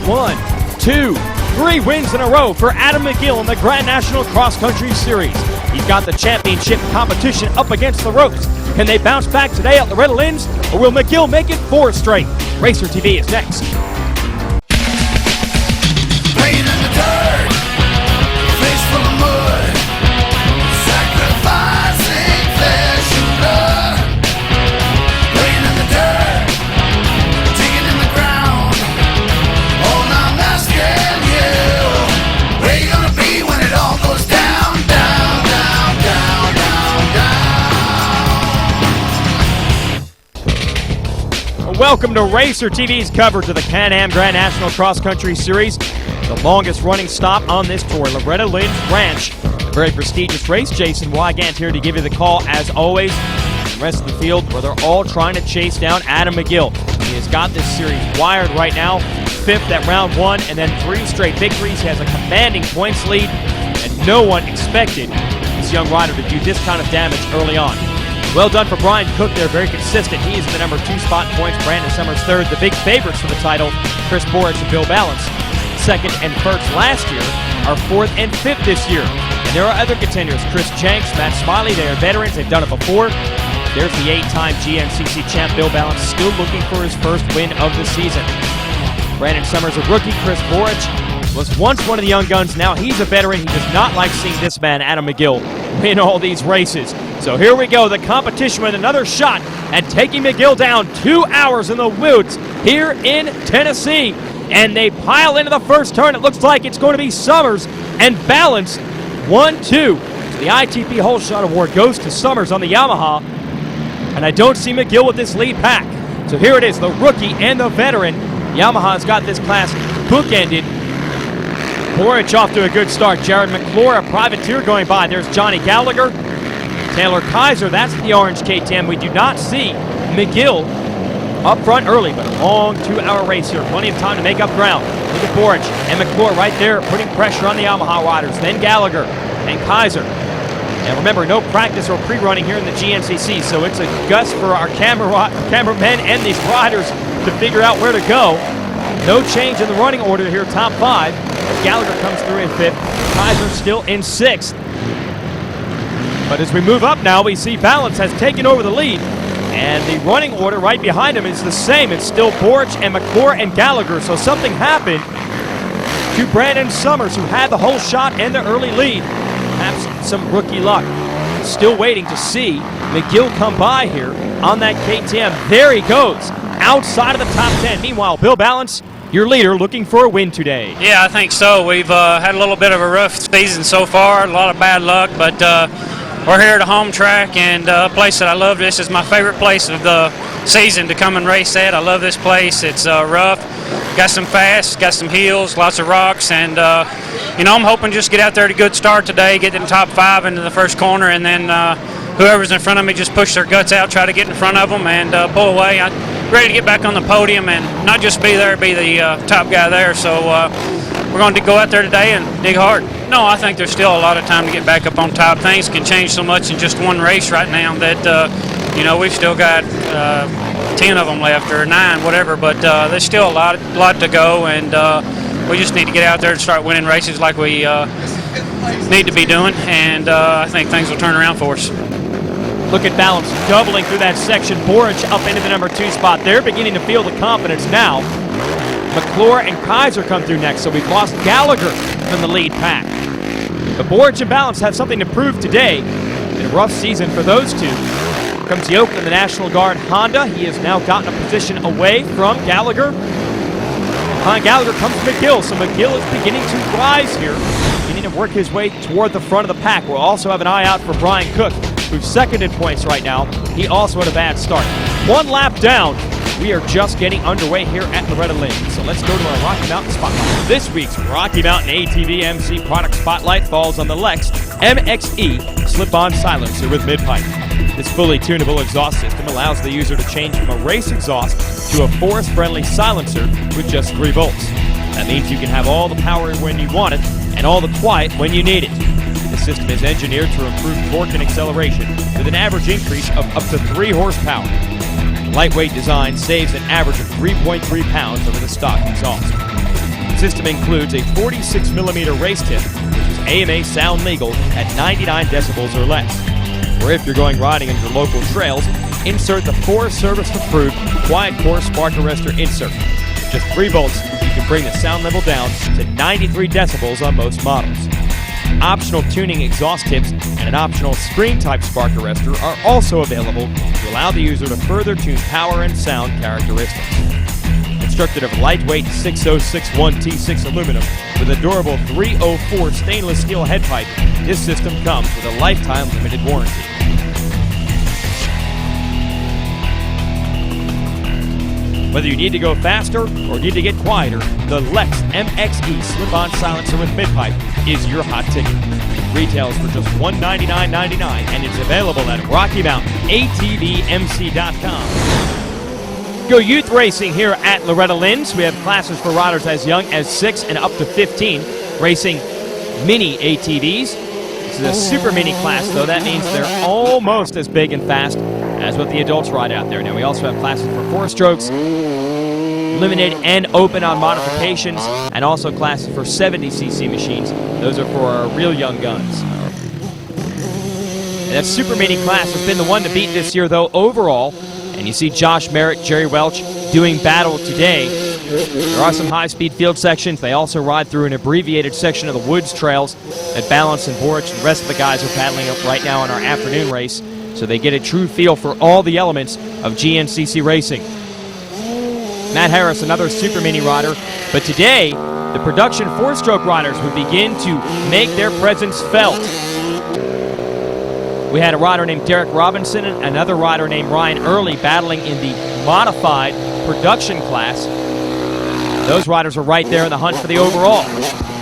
1, 2, 3 wins in a row for Adam McGill in the Grand National Cross Country Series. He's got the championship competition up against the ropes. Can they bounce back today at Loretta Lynn's, or will McGill make it 4 straight? Racer TV is next. Playing in the dirt, face full of mud, sacrificing flesh and blood. Playing in the dirt, digging in the ground. Oh, now I'm asking you, where you gonna be when it all goes down, down, down, down, down, down? Welcome to Racer TV's coverage of the Can-Am Grand National Cross Country Series, the longest running stop on this tour, Loretta Lynn Ranch. A very prestigious race. Jason Wygant here to give you the call as always. The rest of the field, where they're all trying to chase down Adam McGill. He has got this series wired right now. 5th at round 1 and then 3 straight victories. He has a commanding points lead, and no one expected this young rider to do this kind of damage early on. Well done for Brian Cook there, very consistent. He is in the number 2 spot in points. Brandon Summers 3rd. The big favorites for the title, Chris Borich and Bill Balance, 2nd and 1st last year, are 4th and 5th this year. And there are other contenders, Chris Jenks, Matt Smiley. They are veterans, they've done it before. There's the 8-time GNCC champ, Bill Balance, still looking for his first win of the season. Brandon Summers, a rookie. Chris Borich was once one of the young guns, now he's a veteran. He does not like seeing this man, Adam McGill, win all these races. So here we go, the competition with another shot at taking McGill down. 2 hours in the woods here in Tennessee. And they pile into the first turn. It looks like it's going to be Summers and Balance. 1-2. So the ITP Whole Shot Award goes to Summers on the Yamaha. And I don't see McGill with this lead pack. So here it is, the rookie and the veteran. Yamaha's got this class bookended. Borich off to a good start. Jared McClure, a privateer, going by. There's Johnny Gallagher. Taylor Kaiser, that's the orange KTM. We do not see McGill up front early, but a long 2-hour race here. Plenty of time to make up ground. Look at Borich and McClure right there, putting pressure on the Yamaha riders. Then Gallagher and Kaiser. And remember, no practice or pre-running here in the GNCC, so it's a gust for our cameramen and these riders to figure out where to go. No change in the running order here, top 5. Gallagher comes through in 5th. Kaiser still in 6th. But as we move up now, we see Balance has taken over the lead. And the running order right behind him is the same. It's still Borich and McClure and Gallagher. So something happened to Brandon Summers, who had the whole shot and the early lead. Perhaps some rookie luck. Still waiting to see McGill come by here on that KTM. There he goes, outside of the top 10. Meanwhile, Bill Balance, your leader, looking for a win today. Yeah, I think so. We've had a little bit of a rough season so far, a lot of bad luck, but we're here at a home track and a place that I love. This is my favorite place of the season to come and race at. I love this place. It's rough, got some fast, got some hills, lots of rocks, and you know, I'm hoping just get out there at a good start today, get in the top 5 into the first corner, and then whoever's in front of me just push their guts out, try to get in front of them and pull away. I'm ready to get back on the podium and not just be there, be the top guy there. So we're going to go out there today and dig hard. No, I think there's still a lot of time to get back up on top. Things can change so much in just one race right now that, you know, we've still got 10 of them left or 9, whatever, but there's still a lot to go, and we just need to get out there and start winning races like we need to be doing, and I think things will turn around for us. Look at Balance doubling through that section. Borich up into the number 2 spot. They're beginning to feel the confidence now. McClure and Kaiser come through next, so we've lost Gallagher from the lead pack. But Borich and Balance have something to prove today. In a rough season for those two. Comes Yoke in the National Guard Honda. He has now gotten a position away from Gallagher. Behind Gallagher comes McGill, so McGill is beginning to rise here, beginning to work his way toward the front of the pack. We'll also have an eye out for Brian Cook, who's second in points right now. He also had a bad start. 1 lap down. We are just getting underway here at Loretta Lynn. So let's go to our Rocky Mountain Spotlight. This week's Rocky Mountain ATV MC product spotlight falls on the Lex MXE slip-on silencer with mid-pipe. This fully tunable exhaust system allows the user to change from a race exhaust to a forest-friendly silencer with just 3 volts. That means you can have all the power when you want it and all the quiet when you need it. The system is engineered to improve torque and acceleration with an average increase of up to 3 horsepower. The lightweight design saves an average of 3.3 pounds over the stock exhaust. system includes a 46mm race tip, which is AMA sound legal at 99 decibels or less. Or if you're going riding on your local trails, insert the Forest Service approved Quiet Core Spark Arrestor insert. With just 3 volts, you can bring the sound level down to 93 decibels on most models. Optional tuning exhaust tips and an optional screen-type spark arrestor are also available to allow the user to further tune power and sound characteristics. Constructed of lightweight 6061 T6 aluminum with a durable 304 stainless steel head pipe, this system comes with a lifetime limited warranty. Whether you need to go faster or need to get quieter, the Lex MXE slip-on silencer with mid-pipe is your hot ticket. Retails for just $199.99 and it's available at RockyMountainATVMC.com. Go youth racing here at Loretta Lynn's. We have classes for riders as young as 6 and up to 15, racing mini ATVs. This is a super mini class, though. That means they're almost as big and fast as what the adults ride out there. Now, we also have classes for 4-strokes, limited and open on modifications, and also classes for 70cc machines. Those are for our real young guns. And that super mini class has been the one to beat this year, though, overall. And you see Josh Merritt, Jerry Welch doing battle today. There are some high-speed field sections. They also ride through an abbreviated section of the woods trails that Balance and Borch and the rest of the guys are paddling up right now in our afternoon race, so they get a true feel for all the elements of GNCC racing. Matt Harris, another super mini rider, but today the production 4-stroke riders would begin to make their presence felt. We had a rider named Derek Robinson and another rider named Ryan Early battling in the modified production class. Those riders are right there in the hunt for the overall.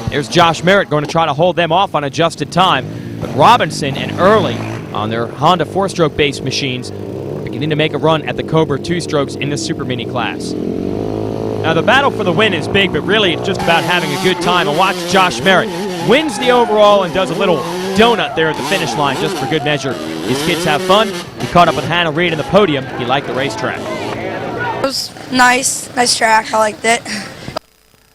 There's Josh Merritt going to try to hold them off on adjusted time, but Robinson and Early on their Honda 4-stroke based machines are beginning to make a run at the Cobra 2-strokes in the super mini class. Now the battle for the win is big, but really it's just about having a good time. And watch Josh Merritt wins the overall and does a little donut there at the finish line just for good measure. These kids have fun. He caught up with Hannah Reed in the podium. He liked the racetrack. It was nice track. I liked it.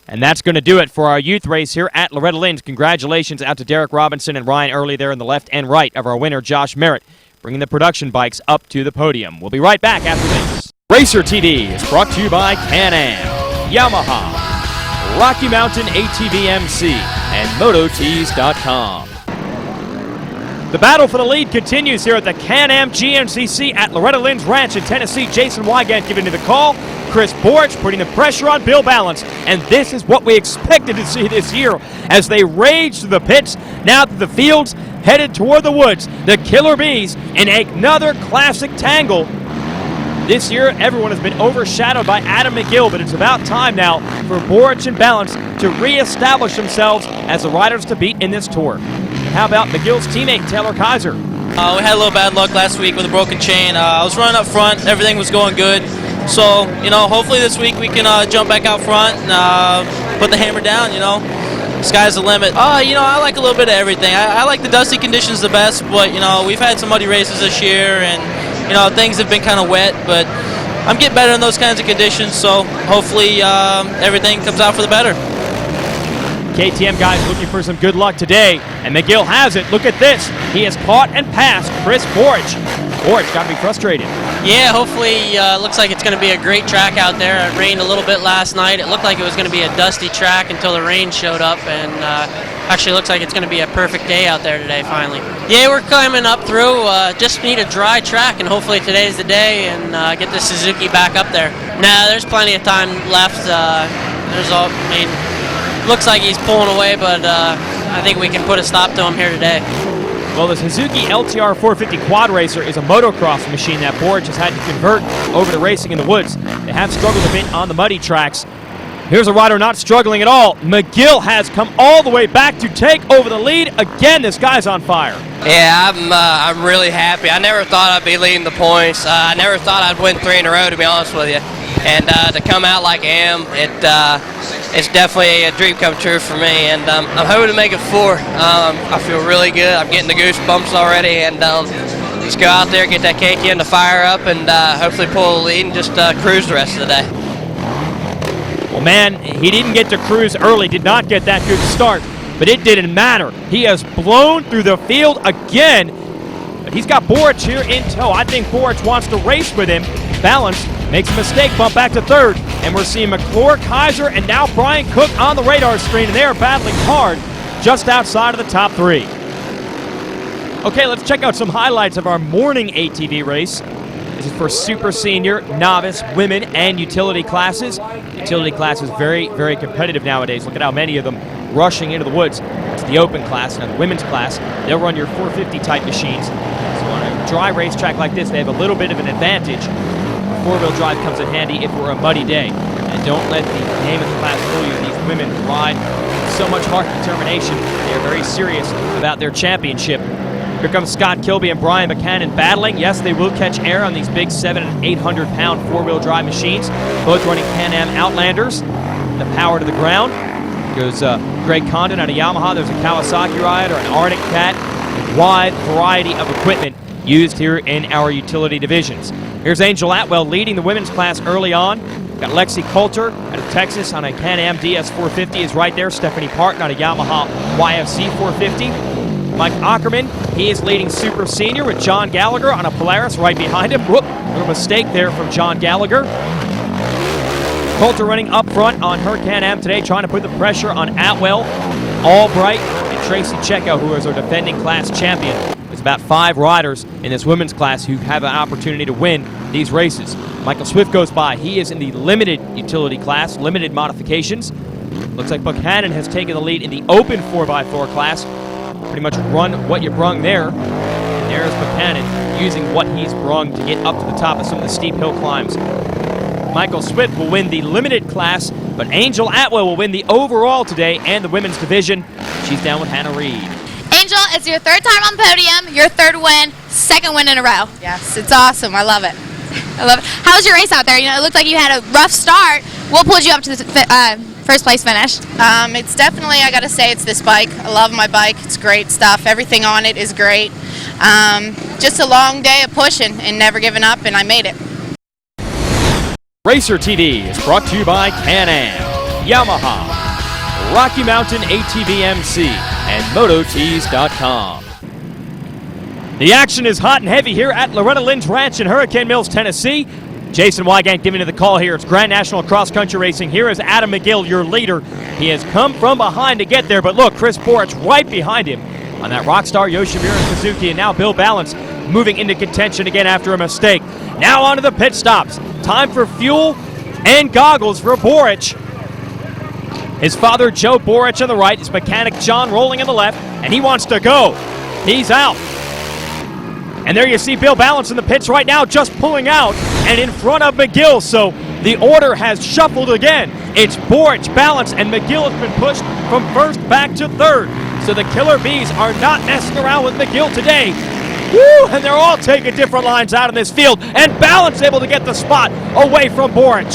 And that's going to do it for our youth race here at Loretta Lynn's. Congratulations out to Derek Robinson and Ryan Early there in the left and right of our winner, Josh Merritt, bringing the production bikes up to the podium. We'll be right back after this. Racer TV is brought to you by Can-Am, Yamaha, Rocky Mountain ATVMC, and MotoTees.com. The battle for the lead continues here at the Can-Am GNCC at Loretta Lynn's Ranch in Tennessee. Jason Wygant giving you the call. Chris Borch putting the pressure on Bill Balance. And this is what we expected to see this year as they rage through the pits. Now to the fields, headed toward the woods. The Killer Bees in another classic tangle. This year, everyone has been overshadowed by Adam McGill, but it's about time now for Borch and Balance to reestablish themselves as the riders to beat in this tour. And how about McGill's teammate, Taylor Kaiser? We had a little bad luck last week with a broken chain. I was running up front. Everything was going good. So, hopefully this week we can jump back out front and put the hammer down, Sky's the limit. I like a little bit of everything. I like the dusty conditions the best, but, we've had some muddy races this year, and, things have been kind of wet, but I'm getting better in those kinds of conditions, so hopefully everything comes out for the better. KTM guys looking for some good luck today, and McGill has it. Look at this. He has caught and passed Chris Borch. Borch got to be frustrated. Yeah, hopefully looks like it's going to be a great track out there. It rained a little bit last night. It looked like it was going to be a dusty track until the rain showed up, and actually looks like it's going to be a perfect day out there today finally. Yeah, we're climbing up through. Just need a dry track, and hopefully today's the day and get the Suzuki back up there. Nah, there's plenty of time left. Looks like he's pulling away, but I think we can put a stop to him here today. Well, the Suzuki LTR 450 Quad Racer is a motocross machine that Borch has had to convert over to racing in the woods. They have struggled a bit on the muddy tracks. Here's a rider not struggling at all. McGill has come all the way back to take over the lead. Again, this guy's on fire. Yeah, I'm really happy. I never thought I'd be leading the points. I never thought I'd win 3 in a row, to be honest with you. And to come out like I am, it's definitely a dream come true for me. And I'm hoping to make it 4. I feel really good. I'm getting the goosebumps already. And just go out there, get that KTM to fire up, and hopefully pull the lead and just cruise the rest of the day. Well, man, he didn't get to cruise early, did not get that good start, but it didn't matter. He has blown through the field again, but he's got Boric here in tow. I think Boric wants to race with him. Balance, makes a mistake, bump back to third, and we're seeing McClure, Kaiser, and now Brian Cook on the radar screen, and they are battling hard just outside of the top 3. Okay, let's check out some highlights of our morning ATV race. This is for super senior, novice, women, and utility classes. Utility class is very, very competitive nowadays. Look at how many of them rushing into the woods. It's the open class. Now the women's class, they'll run your 450 type machines. So on a dry racetrack like this, they have a little bit of an advantage. Four-wheel drive comes in handy if we're a muddy day. And don't let the name of the class fool you. These women ride with so much heart and determination. They are very serious about their championship. Here comes Scott Kilby and Brian Buchanan battling. Yes, they will catch air on these big 700 and 800 pound four-wheel drive machines, both running Can-Am Outlanders. The power to the ground. Goes Greg Condon on a Yamaha. There's a Kawasaki rider, an Arctic Cat. A wide variety of equipment used here in our utility divisions. Here's Angel Atwell leading the women's class early on. Got Lexi Coulter out of Texas on a Can-Am DS450 is right there. Stephanie Parton on a Yamaha YFC 450. Mike Ackerman, he is leading Super Senior with John Gallagher on a Polaris right behind him. Whoop, little mistake there from John Gallagher. Coulter running up front on her Can-Am today, trying to put the pressure on Atwell, Albright, and Tracy Checo, who is our defending class champion. There's about 5 riders in this women's class who have an opportunity to win these races. Michael Swift goes by. He is in the limited utility class, limited modifications. Looks like Buchanan has taken the lead in the open 4x4 class. Pretty much run what you brung there. And there's Buchanan using what he's brung to get up to the top of some of the steep hill climbs. Michael Swift will win the limited class, but Angel Atwell will win the overall today and the women's division. She's down with Hannah Reed. Angel, it's your 3rd time on the podium, your 3rd win, 2nd win in a row. Yes, it's awesome. I love it. I love it. How was your race out there? You know, it looked like you had a rough start. What pulled you up to the first place finish? It's definitely, I got to say, it's this bike. I love my bike. It's great stuff. Everything on it is great. Just a long day of pushing and never giving up, and I made it. Racer TV is brought to you by Can-Am, Yamaha, Rocky Mountain ATV MC, and MotoTees.com. The action is hot and heavy here at Loretta Lynn's Ranch in Hurricane Mills, Tennessee. Jason Wygant giving you the call here. It's Grand National Cross Country Racing. Here is Adam McGill, your leader. He has come from behind to get there, but look, Chris Boric right behind him on that Rockstar Yoshimura Suzuki, and now Bill Balance moving into contention again after a mistake. Now onto the pit stops. Time for fuel and goggles for Boric. His father, Joe Boric, on the right. His mechanic, John, rolling on the left, and he wants to go. He's out. And there you see Bill Balance in the pits right now, just pulling out and in front of McGill. So the order has shuffled again. It's Boric, Balance, and McGill has been pushed from 1st back to 3rd. So the Killer Bees are not messing around with McGill today. Woo! And they're all taking different lines out in this field. And Balance able to get the spot away from Boric.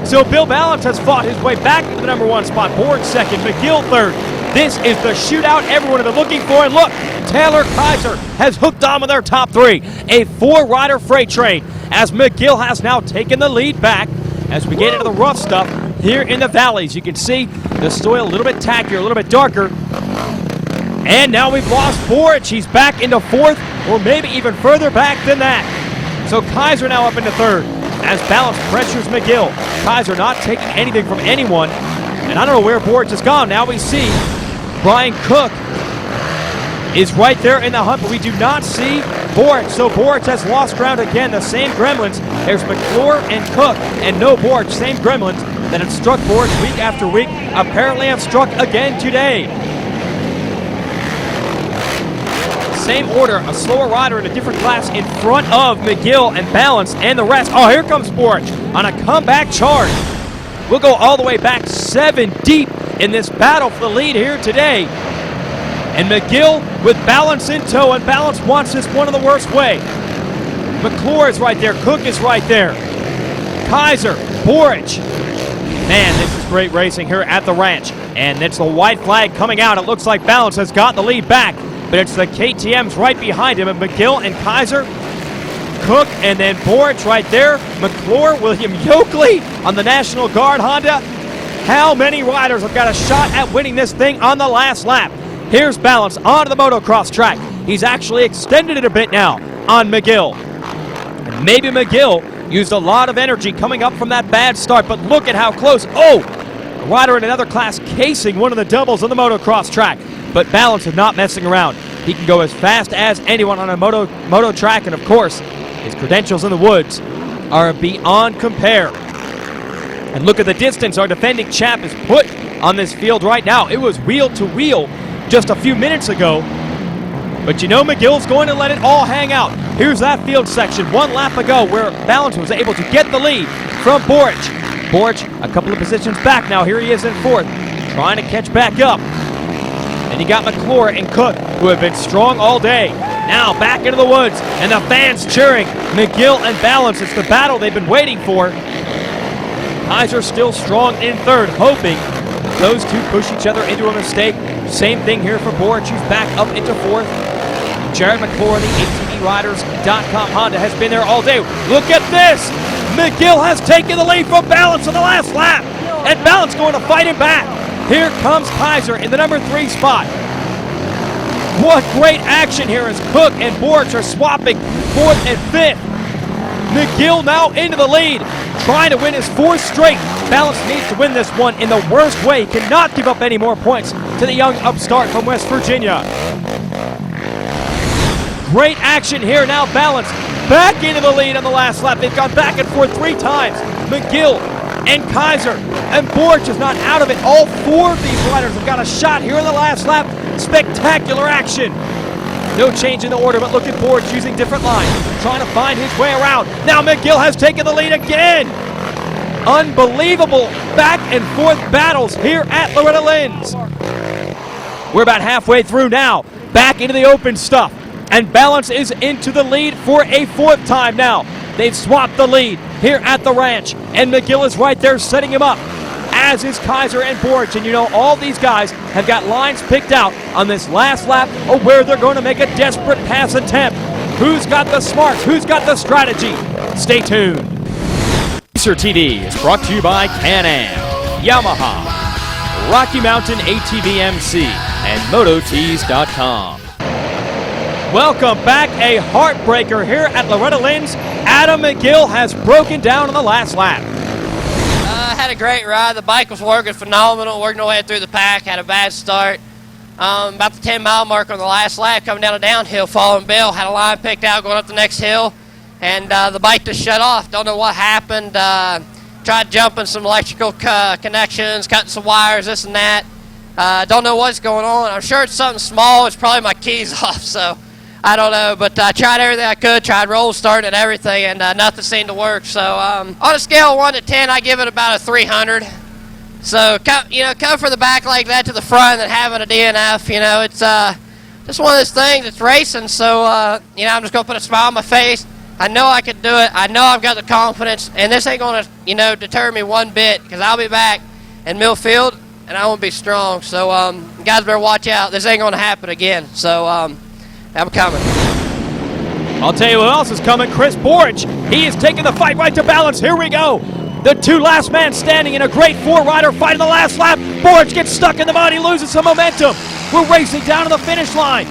So Bill Balance has fought his way back to the number 1 spot. Boric 2nd, McGill 3rd. This is the shootout everyone has been looking for. And look, Taylor Kaiser has hooked on with their top 3. A 4-rider freight train as McGill has now taken the lead back as we get into the rough stuff here in the valleys. You can see the soil a little bit tackier, a little bit darker. And now we've lost Boric. He's back into 4th, or maybe even further back than that. So Kaiser now up into 3rd as Balance pressures McGill. Kaiser not taking anything from anyone. And I don't know where Boric has gone. Now we see Brian Cook is right there in the hunt, but we do not see Boric. So Boric has lost ground again. The same gremlins. There's McClure and Cook, and no Boric. Same gremlins that have struck Boric week after week apparently have struck again today. Same order, a slower rider in a different class in front of McGill and Balance and the rest. Oh, here comes Boric on a comeback charge. We'll go all the way back 7 deep in this battle for the lead here today. And McGill with Balance in tow, and Balance wants this one of the worst way. McClure is right there, Cook is right there. Kaiser, Boric. Man, this is great racing here at the ranch. And it's the white flag coming out. It looks like Balance has got the lead back, but it's the KTMs right behind him, and McGill and Kaiser Cook, and then Borich right there. McClure, William Yoakley on the National Guard Honda. How many riders have got a shot at winning this thing on the last lap? Here's Balance onto the motocross track. He's actually extended it a bit now on McGill. And maybe McGill used a lot of energy coming up from that bad start, but look at how close. Oh, a rider in another class casing one of the doubles on the motocross track. But Balance is not messing around. He can go as fast as anyone on a moto track, and of course, his credentials in the woods are beyond compare. And look at the distance our defending champ is put on this field right now. It was wheel to wheel just a few minutes ago. But you know McGill's going to let it all hang out. Here's that field section 1 lap ago where Balance was able to get the lead from Borich. Borich a couple of positions back now. Here he is in 4th, trying to catch back up. And you got McClure and Cook, who have been strong all day. Now back into the woods, and the fans cheering. McGill and Balance, it's the battle they've been waiting for. Kaiser still strong in 3rd, hoping those two push each other into a mistake. Same thing here for Borich, who's back up into 4th. Jared McClure, the ATVRiders.com Honda, has been there all day. Look at this! McGill has taken the lead from Balance on the last lap, and Balance going to fight him back. Here comes Kaiser in the number 3 spot. What great action here as Cook and Borich are swapping 4th and 5th. McGill now into the lead, trying to win his 4th straight. Balance needs to win this one in the worst way. He cannot give up any more points to the young upstart from West Virginia. Great action here now. Balance back into the lead on the last lap. They've gone back and forth 3 times. McGill and Kaiser, and Borich is not out of it. All 4 of these riders have got a shot here in the last lap. Spectacular action. No change in the order, but look at Borich using different lines, trying to find his way around. Now McGill has taken the lead again. Unbelievable back and forth battles here at Loretta Lynn's. We're about halfway through now. Back into the open stuff. And Balance is into the lead for a 4th time now. They've swapped the lead here at the ranch, and McGill is right there setting him up, as is Kaiser and Borich. And you know, all these guys have got lines picked out on this last lap of where they're going to make a desperate pass attempt. Who's got the smarts? Who's got the strategy? Stay tuned. Racer TV is brought to you by Can-Am, Yamaha, Rocky Mountain ATV MC, and MotoTees.com. Welcome back. A heartbreaker here at Loretta Lynn's. Adam McGill has broken down on the last lap. I had a great ride. The bike was working phenomenal, working our way through the pack, had a bad start. About the 10-mile mark on the last lap, coming down a downhill, following Bill, had a line picked out going up the next hill, and the bike just shut off. Don't know what happened. Tried jumping some electrical connections, cutting some wires, this and that. Don't know what's going on. I'm sure it's something small. It's probably my keys off, so I don't know, but I tried everything I could, tried roll starting and everything, and nothing seemed to work. So on a scale of 1 to 10, I give it about a 300. So, come from the back like that to the front and having a DNF, it's just one of those things. It's racing, so, I'm just going to put a smile on my face. I know I can do it. I know I've got the confidence, and this ain't going to, deter me one bit, because I'll be back in Millfield, and I won't be strong. So, you guys better watch out. This ain't going to happen again. So, I'm coming. I'll tell you what else is coming. Chris Borich. He is taking the fight right to Balance. Here we go. The 2 last man standing in a great 4-rider fight in the last lap. Borich gets stuck in the mud. He loses some momentum. We're racing down to the finish line.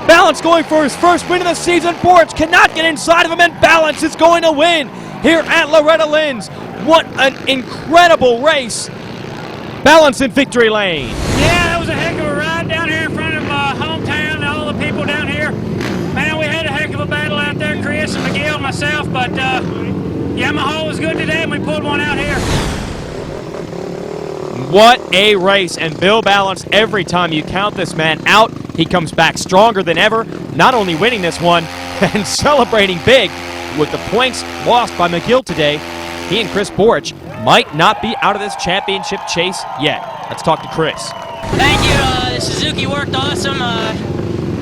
Balance going for his first win of the season. Borich cannot get inside of him, and Balance is going to win here at Loretta Lynn's. What an incredible race. Balance in victory lane. Yeah, that was a heck of a ride down here in front of my hometown and all the people down here. Man, we had a heck of a battle out there, Chris and McGill and myself, but Yamaha was good today and we pulled one out here. What a race, and Bill Balance, every time you count this man out, he comes back stronger than ever, not only winning this one, and celebrating big with the points lost by McGill today. He and Chris Borich might not be out of this championship chase yet. Let's talk to Chris. Thank you. The Suzuki worked awesome.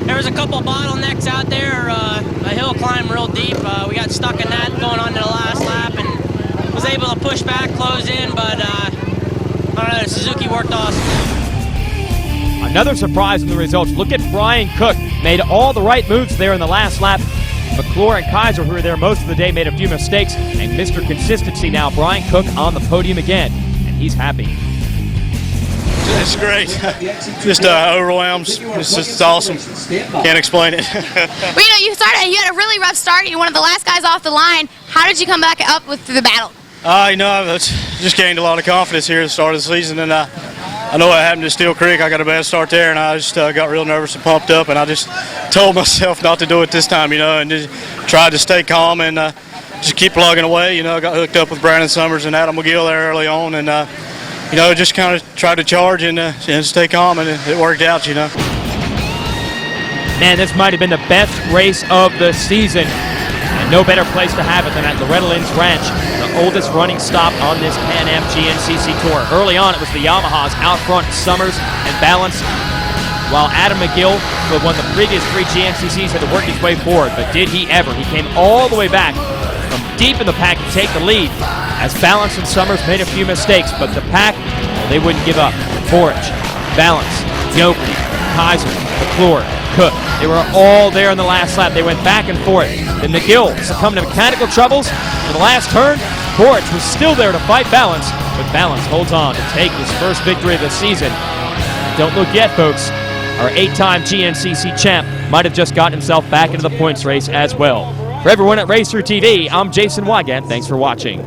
There was a couple bottlenecks out there. A hill climb real deep. We got stuck in that going on to the last lap and was able to push back, close in, but I don't know, the Suzuki worked awesome. Another surprise in the results. Look at Brian Cook. Made all the right moves there in the last lap. McClure and Kaiser, who were there most of the day, made a few mistakes. And Mr. Consistency now, Brian Cook on the podium again. And he's happy. It's great. Just overwhelms. It's just awesome. Can't explain it. Well, you had a really rough start. You're one of the last guys off the line. How did you come back up through the battle? I've just gained a lot of confidence here at the start of the season, and I know what happened to Steel Creek. I got a bad start there, and I just got real nervous and pumped up, and I just told myself not to do it this time, and just tried to stay calm and just keep plugging away. I got hooked up with Brandon Summers and Adam McGill there early on, and just kind of tried to charge and stay calm, and it worked out, Man, this might have been the best race of the season. And no better place to have it than at Loretta Lynn's Ranch, the oldest running stop on this Pan Am GNCC Tour. Early on, it was the Yamahas out front, Summers and Balance, while Adam McGill, who had won the previous 3 GNCCs, had to work his way forward. But did he ever? He came all the way back from deep in the pack to take the lead, as Balance and Summers made a few mistakes, but the pack, well, they wouldn't give up. Forage, Balance, Yoki, Kaiser, McClure, Cook. They were all there in the last lap. They went back and forth. Then McGill succumbed to mechanical troubles for the last turn. Forage was still there to fight Balance, but Balance holds on to take his first victory of the season. Don't look yet, folks. Our 8-time GNCC champ might have just gotten himself back into the points race as well. For everyone at Racer TV, I'm Jason Wygant. Thanks for watching.